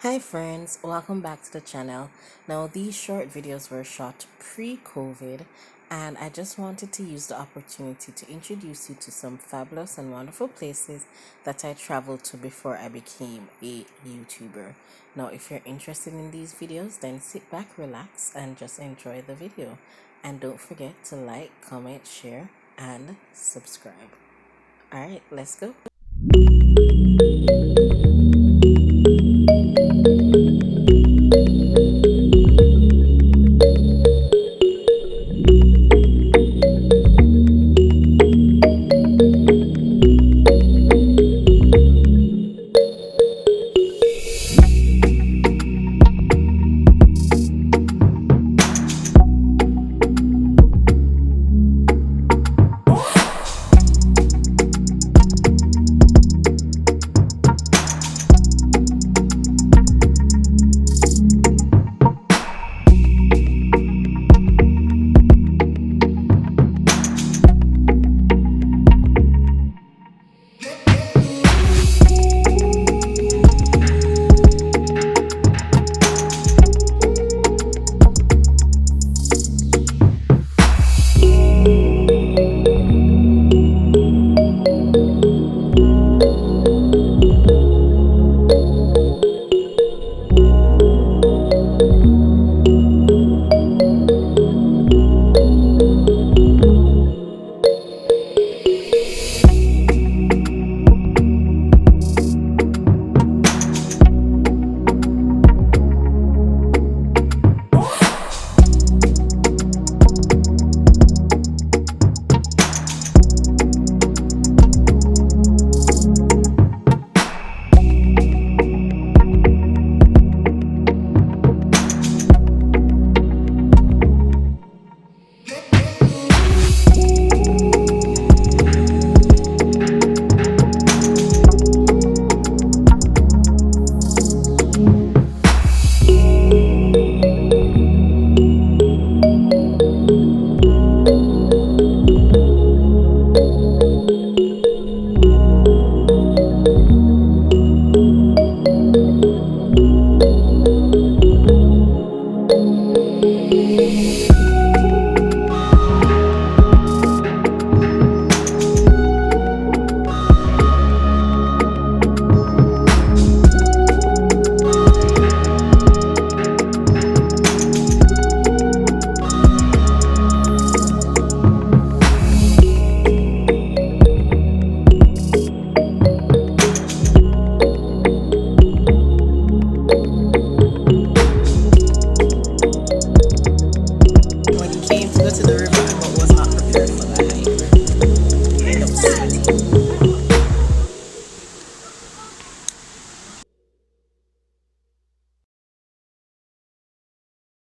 Hi friends, welcome back to the channel. Now these short videos were shot pre-COVID and I just wanted to use the opportunity to introduce you to some fabulous and wonderful places that I traveled to before I became a YouTuber. Now if you're interested in these videos, then sit back, relax and just enjoy the video. And don't forget to like, comment, share and subscribe. Alright, let's go.